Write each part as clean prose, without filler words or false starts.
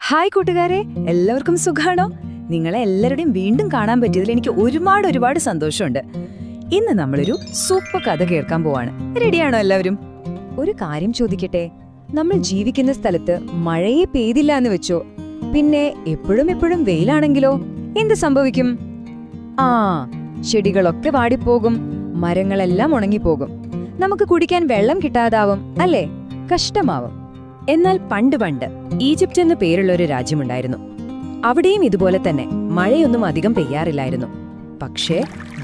Hi കൂട്ടുകാരെ, എല്ലാവർക്കും സുഖാണോ? നിങ്ങളെ എല്ലാവരുടെയും വീണ്ടും കാണാൻ പറ്റിയതിൽ എനിക്ക് ഒരുപാട് സന്തോഷമുണ്ട്. ഇന്ന് നമ്മളൊരു സൂപ്പർ കഥ കേൾക്കാൻ പോവാണ്. റെഡിയാണോ എല്ലാവരും? ഒരു കാര്യം ചോദിക്കട്ടെ, നമ്മൾ ജീവിക്കുന്ന സ്ഥലത്ത് മഴയെ പെയ്തില്ല എന്ന് വെച്ചോ, പിന്നെ എപ്പോഴും വെയിലാണെങ്കിലോ എന്ത് സംഭവിക്കും? ചെടികളൊക്കെ വാടിപ്പോകും, മരങ്ങളെല്ലാം ഉണങ്ങിപ്പോകും, നമുക്ക് കുടിക്കാൻ വെള്ളം കിട്ടാതാവും, അല്ലേ? കഷ്ടമാവും. എന്നാൽ പണ്ട് ഈജിപ്റ്റ് എന്ന പേരുള്ള ഒരു രാജ്യമുണ്ടായിരുന്നു. അവിടെയും ഇതുപോലെ തന്നെ മഴയൊന്നും അധികം പെയ്യാറില്ലായിരുന്നു. പക്ഷേ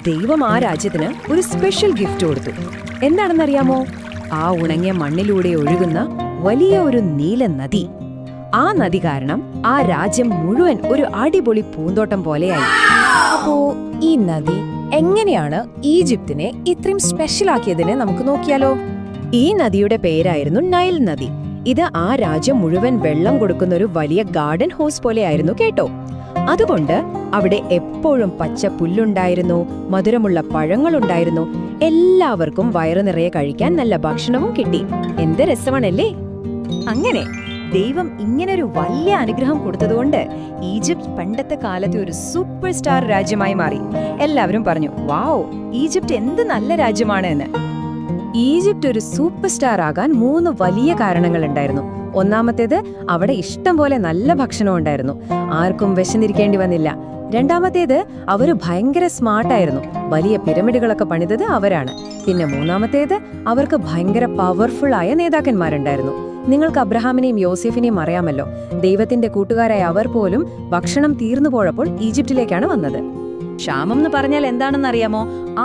ദൈവം ആ രാജ്യത്തിന് ഒരു സ്പെഷ്യൽ ഗിഫ്റ്റ് കൊടുത്തു. എന്താണെന്നറിയാമോ? ആ ഉണങ്ങിയ മണ്ണിലൂടെ ഒഴുകുന്ന വലിയ ഒരു നീല നദി. ആ നദി കാരണം ആ രാജ്യം മുഴുവൻ ഒരു അടിപൊളി പൂന്തോട്ടം പോലെയായി. അപ്പോ ഈ നദി എങ്ങനെയാണ് ഈജിപ്തിനെ ഇത്രയും സ്പെഷ്യൽ ആക്കിയതിനെ നമുക്ക് നോക്കിയാലോ. ഈ നദിയുടെ പേരായിരുന്നു നൈൽ നദി. ഇത് ആ രാജ്യം മുഴുവൻ വെള്ളം കൊടുക്കുന്ന ഒരു വലിയ ഗാർഡൻ ഹോസ് പോലെയായിരുന്നു കേട്ടോ. അതുകൊണ്ട് അവിടെ എപ്പോഴും പച്ച പുല്ലുണ്ടായിരുന്നു, മധുരമുള്ള പഴങ്ങളുണ്ടായിരുന്നു, എല്ലാവർക്കും വയറു നിറയെ കഴിക്കാൻ നല്ല ഭക്ഷണവും കിട്ടി. എന്ത് രസമാണല്ലേ? അങ്ങനെ ദൈവം ഇങ്ങനൊരു വലിയ അനുഗ്രഹം കൊടുത്തതുകൊണ്ട് ഈജിപ്ത് പണ്ടത്തെ കാലത്തെ ഒരു സൂപ്പർ സ്റ്റാർ രാജ്യമായി മാറി. എല്ലാവരും പറഞ്ഞു, വാവ്, ഈജിപ്ത് എന്ത് നല്ല രാജ്യമാണ് എന്ന്. ഈജിപ്ത് ഒരു സൂപ്പർ സ്റ്റാർ ആകാൻ 3 വലിയ കാരണങ്ങളുണ്ടായിരുന്നു. ഒന്നാമത്തേത്, അവിടെ ഇഷ്ടം പോലെ നല്ല ഭക്ഷണം ഉണ്ടായിരുന്നു, ആർക്കും വിശന്നിരിക്കേണ്ടി വന്നില്ല. രണ്ടാമത്തേത്, അവര് ഭയങ്കര സ്മാർട്ടായിരുന്നു, വലിയ പിരമിഡുകളൊക്കെ പണിതത് അവരാണ്. പിന്നെ മൂന്നാമത്തേത്, അവർക്ക് ഭയങ്കര പവർഫുൾ ആയ നേതാക്കന്മാരുണ്ടായിരുന്നു. നിങ്ങൾക്ക് അബ്രഹാമിനെയും യോസെഫിനെയും അറിയാമല്ലോ. ദൈവത്തിന്റെ കൂട്ടുകാരായ അവർ പോലും ഭക്ഷണം തീർന്നു പോയപ്പോൾ ഈജിപ്തിലേക്കാണ് വന്നത്. ക്ഷാമം എന്ന് പറഞ്ഞാൽ എന്താണെന്നറിയാമോ?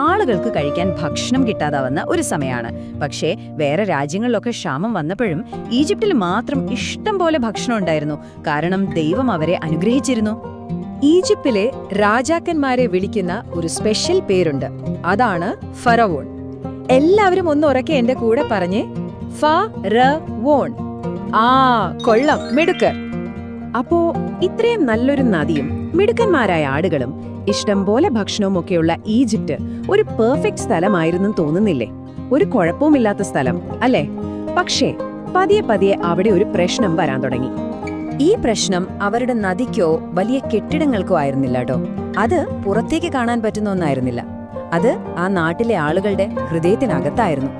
ആളുകൾക്ക് കഴിക്കാൻ ഭക്ഷണം കിട്ടാതാവുന്ന ഒരു സമയമാണ്. പക്ഷേ വേറെ രാജ്യങ്ങളിലൊക്കെ ക്ഷാമം വന്നപ്പോഴും ഈജിപ്തിൽ മാത്രം ഇഷ്ടം പോലെ ഭക്ഷണം ഉണ്ടായിരുന്നു. കാരണം ദൈവം അവരെ അനുഗ്രഹിച്ചിരുന്നു. ഈജിപ്തിലെ രാജാക്കന്മാരെ വിളിക്കുന്ന ഒരു സ്പെഷ്യൽ പേരുണ്ട്. അതാണ് ഫറവോൺ. എല്ലാവരും ഒന്ന് ഉറക്കെ എന്റെ കൂടെ പറഞ്ഞേ, ഫറവോൺ. കൊള്ളം, മിടുക്ക്. അപ്പോ ഇത്രയും നല്ലൊരു നദിയും മിടുക്കന്മാരായ ആടുകളും ഇഷ്ടം പോലെ ഭക്ഷണവും ഒക്കെയുള്ള ഈജിപ്റ്റ് ഒരു പെർഫെക്റ്റ് സ്ഥലമായിരുന്നു തോന്നുന്നില്ലേ? ഒരു കുഴപ്പവുമില്ലാത്ത സ്ഥലം അല്ലേ? പക്ഷേ പതിയെ അവിടെ ഒരു പ്രശ്നം വരാൻ തുടങ്ങി. ഈ പ്രശ്നം അവരുടെ നദിക്കോ വലിയ കെട്ടിടങ്ങൾക്കോ ആയിരുന്നില്ല കേട്ടോ. അത് പുറത്തേക്ക് കാണാൻ പറ്റുന്ന ഒന്നായിരുന്നില്ല. അത് ആ നാട്ടിലെ ആളുകളുടെ ഹൃദയത്തിനകത്തായിരുന്നു.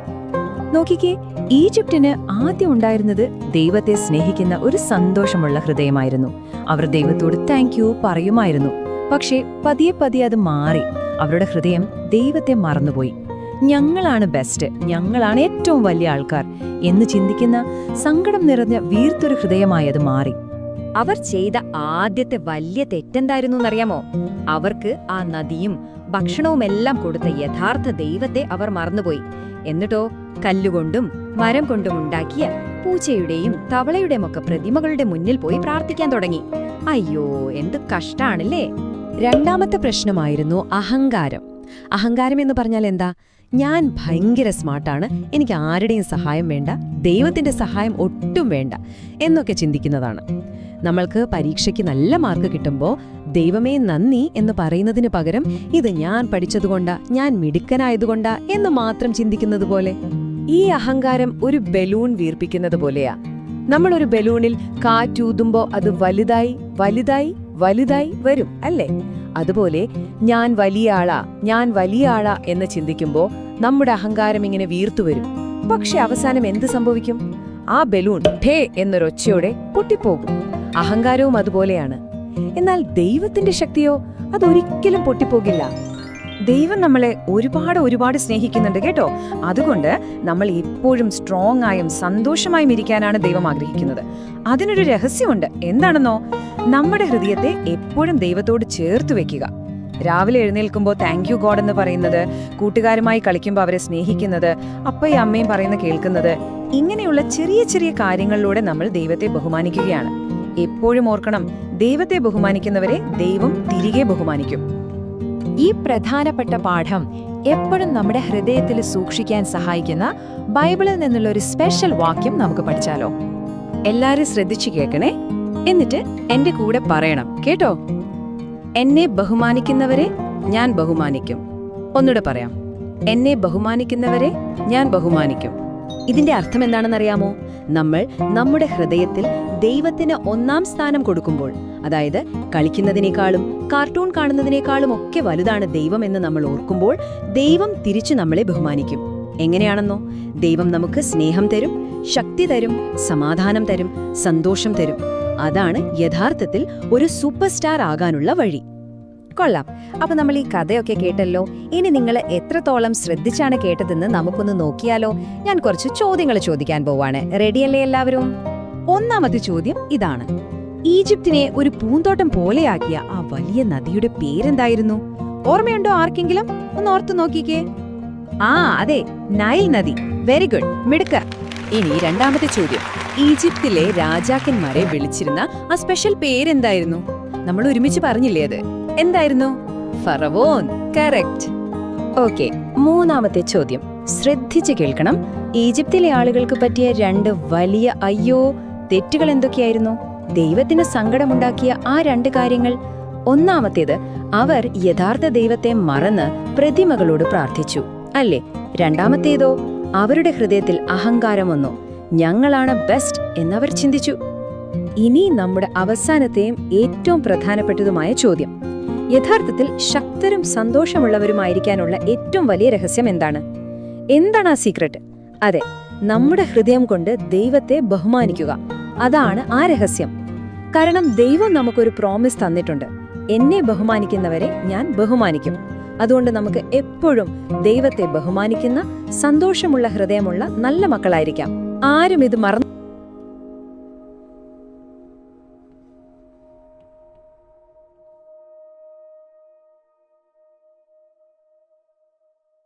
നോക്കിക്കേ, ഈജിപ്തിന് ആദ്യം ഉണ്ടായിരുന്നത് ദൈവത്തെ സ്നേഹിക്കുന്ന ഒരു സന്തോഷമുള്ള ഹൃദയമായിരുന്നു. അവർ ദൈവത്തോട് താങ്ക് യു പറയുമായിരുന്നു. പക്ഷേ പതിയെ അത് മാറി. അവരുടെ ഹൃദയം ദൈവത്തെ മറന്നുപോയി. ഞങ്ങളാണ് ബെസ്റ്റ്, ഞങ്ങളാണ് ഏറ്റവും വലിയ ആൾക്കാർ എന്ന് ചിന്തിക്കുന്ന സങ്കടം നിറഞ്ഞ വീർത്തൊരു ഹൃദയമായി അത് മാറി. അവർ ചെയ്ത ആദ്യത്തെ വലിയ തെറ്റെന്തായിരുന്നു എന്നറിയാമോ? അവർക്ക് ആ നദിയും ഭക്ഷണവുമെല്ലാം കൊടുത്ത യഥാർത്ഥ ദൈവത്തെ അവർ മറന്നുപോയി. എന്നിട്ടോ കല്ലുകൊണ്ടും മരം കൊണ്ടും ഉണ്ടാക്കിയ പൂച്ചയുടെയും തവളയുടെയും ഒക്കെ പ്രതിമകളുടെ മുന്നിൽ പോയി പ്രാർത്ഥിക്കാൻ തുടങ്ങി. അയ്യോ, എന്ത് കഷ്ടാണല്ലേ! രണ്ടാമത്തെ പ്രശ്നമായിരുന്നു അഹങ്കാരം. അഹങ്കാരം എന്ന് പറഞ്ഞാൽ എന്താ? ഞാൻ ഭയങ്കര സ്മാർട്ടാണ്, എനിക്ക് ആരുടെയും സഹായം വേണ്ട, ദൈവത്തിന്റെ സഹായം ഒട്ടും വേണ്ട എന്നൊക്കെ ചിന്തിക്കുന്നതാണ്. നമ്മൾക്ക് പരീക്ഷയ്ക്ക് നല്ല മാർക്ക് കിട്ടുമ്പോൾ ദൈവമേ നന്ദി എന്ന് പറയുന്നതിന് പകരം ഇത് ഞാൻ പഠിച്ചതുകൊണ്ടാ, ഞാൻ മിടുക്കനായതുകൊണ്ടാ എന്ന് മാത്രം ചിന്തിക്കുന്നത് പോലെ. ഈ അഹങ്കാരം ഒരു ബലൂൺ വീർപ്പിക്കുന്നത് പോലെയാ. നമ്മളൊരു ബലൂണിൽ കാറ്റൂതുമ്പോ അത് വലുതായി വരും, അല്ലേ? അതുപോലെ ഞാൻ വലിയ ആളാ എന്ന് ചിന്തിക്കുമ്പോ നമ്മുടെ അഹങ്കാരം ഇങ്ങനെ വീർത്തുവരും. പക്ഷെ അവസാനം എന്ത് സംഭവിക്കും? ആ ബലൂൺ ഠേ എന്നൊരൊച്ചയോടെ പൊട്ടിപ്പോകും. അഹങ്കാരവും അതുപോലെയാണ്. എന്നാൽ ദൈവത്തിന്റെ ശക്തിയോ അതൊരിക്കലും പൊട്ടിപ്പോകില്ല. ദൈവം നമ്മളെ ഒരുപാട് സ്നേഹിക്കുന്നുണ്ട് കേട്ടോ. അതുകൊണ്ട് നമ്മൾ എപ്പോഴും സ്ട്രോങ് ആയും സന്തോഷമായും ഇരിക്കാനാണ് ദൈവം ആഗ്രഹിക്കുന്നത്. അതിനൊരു രഹസ്യമുണ്ട്. എന്താണെന്നോ? നമ്മുടെ ഹൃദയത്തെ എപ്പോഴും ദൈവത്തോട് ചേർത്ത് വെക്കുക. രാവിലെ എഴുന്നേൽക്കുമ്പോൾ താങ്ക് യു ഗോഡ് എന്ന് പറയുന്നത്, കൂട്ടുകാരുമായി കളിക്കുമ്പോൾ അവരെ സ്നേഹിക്കുന്നത്, അപ്പയും അമ്മയും പറയുന്ന കേൾക്കുന്നത്, ഇങ്ങനെയുള്ള ചെറിയ കാര്യങ്ങളിലൂടെ നമ്മൾ ദൈവത്തെ ബഹുമാനിക്കുകയാണ്. എപ്പോഴും ഓർക്കണം, ദൈവത്തെ ബഹുമാനിക്കുന്നവരെ ദൈവം തിരികെ ബഹുമാനിക്കും. ഈ പ്രധാനപ്പെട്ട പാഠം എപ്പോഴും നമ്മുടെ ഹൃദയത്തിൽ സൂക്ഷിക്കാൻ സഹായിക്കുന്ന ബൈബിളിൽ നിന്നുള്ള ഒരു സ്പെഷ്യൽ വാക്യം നമുക്ക് പഠിച്ചാലോ? എല്ലാരും ശ്രദ്ധിച്ചു കേൾക്കണേ, എന്നിട്ട് എന്റെ കൂടെ പറയണം കേട്ടോ. എന്നെ ബഹുമാനിക്കുന്നവരെ ഞാൻ ബഹുമാനിക്കും. ഒന്നുകൂടെ പറയാം, എന്നെ ബഹുമാനിക്കുന്നവരെ ഞാൻ ബഹുമാനിക്കും. ഇതിന്റെ അർത്ഥം എന്താണെന്നറിയാമോ? നമ്മൾ നമ്മുടെ ഹൃദയത്തിൽ ദൈവത്തിന് ഒന്നാം സ്ഥാനം കൊടുക്കുമ്പോൾ, അതായത് കളിക്കുന്നതിനേക്കാളും കാർട്ടൂൺ കാണുന്നതിനേക്കാളും ഒക്കെ വലുതാണ് ദൈവം എന്ന് നമ്മൾ ഓർക്കുമ്പോൾ, ദൈവം തിരിച്ചു നമ്മളെ ബഹുമാനിക്കും. എങ്ങനെയാണെന്നോ? ദൈവം നമുക്ക് സ്നേഹം തരും, ശക്തി തരും, സമാധാനം തരും, സന്തോഷം തരും. അതാണ് യഥാർത്ഥത്തിൽ ഒരു സൂപ്പർ സ്റ്റാർ ആകാനുള്ള വഴി. കൊള്ളാം. അപ്പൊ നമ്മൾ ഈ കഥയൊക്കെ കേട്ടല്ലോ. ഇനി നിങ്ങൾ എത്രത്തോളം ശ്രദ്ധിച്ചാണ് കേട്ടതെന്ന് നമുക്കൊന്ന് നോക്കിയാലോ? ഞാൻ കുറച്ച് ചോദ്യങ്ങൾ ചോദിക്കാൻ പോവാണ്. റെഡിയല്ലേ എല്ലാവരും? ഒന്നാമത്തെ ചോദ്യം ഇതാണ്: ഈജിപ്തിനെ ഒരു പൂന്തോട്ടം പോലെയാക്കിയ ആ വലിയ നദിയുടെ പേരെന്തായിരുന്നു? ഓർമ്മയുണ്ടോ ആർക്കെങ്കിലും? ഒന്ന് ഓർത്തു നോക്കിക്കേ. അതെ, നൈൽ നദി. വെരി ഗുഡ്, മിടുക്ക. ഇനി രണ്ടാമത്തെ ചോദ്യം: ഈജിപ്തിലെ രാജാക്കന്മാരെ വിളിച്ചിരുന്ന ആ സ്പെഷ്യൽ പേരെന്തായിരുന്നു? നമ്മൾ ഒരുമിച്ച് പറഞ്ഞില്ലേ അത്? എന്തായിരുന്നു? ഫറവോൻ. കറക്റ്റ്. ഓക്കെ, മൂന്നാമത്തെ ചോദ്യം ശ്രദ്ധിച്ച് കേൾക്കണം. ഈജിപ്തിലെ ആളുകൾക്ക് പറ്റിയ 2 വലിയ അയ്യോ തെറ്റുകൾ എന്തൊക്കെയായിരുന്നു? ദൈവത്തിന് സങ്കടമുണ്ടാക്കിയ ആ 2 കാര്യങ്ങൾ. ഒന്നാമത്തേത്, അവർ യഥാർത്ഥ ദൈവത്തെ മറന്ന് പ്രതിമകളോട് പ്രാർത്ഥിച്ചു, അല്ലേ? രണ്ടാമത്തേതോ, അവരുടെ ഹൃദയത്തിൽ അഹങ്കാരം വന്നു. ഞങ്ങളാണ് ബെസ്റ്റ് എന്നവർ ചിന്തിച്ചു. ഇനി നമ്മുടെ അവസാനത്തെയും ഏറ്റവും പ്രധാനപ്പെട്ടതുമായ ചോദ്യം: യഥാർത്ഥത്തിൽ ശക്തരും സന്തോഷമുള്ളവരുമായിരിക്കാനുള്ള ഏറ്റവും വലിയ രഹസ്യം എന്താണ്? എന്താണ് ആ സീക്രട്ട്? അതെ, നമ്മുടെ ഹൃദയം കൊണ്ട് ദൈവത്തെ ബഹുമാനിക്കുക. അതാണ് ആ രഹസ്യം. കാരണം ദൈവം നമുക്കൊരു പ്രോമിസ് തന്നിട്ടുണ്ട്: എന്നെ ബഹുമാനിക്കുന്നവരെ ഞാൻ ബഹുമാനിക്കും. അതുകൊണ്ട് നമുക്ക് എപ്പോഴും ദൈവത്തെ ബഹുമാനിക്കുന്ന, സന്തോഷമുള്ള ഹൃദയമുള്ള നല്ല മക്കളായിരിക്കാം. ആരും ഇത് മറന്നു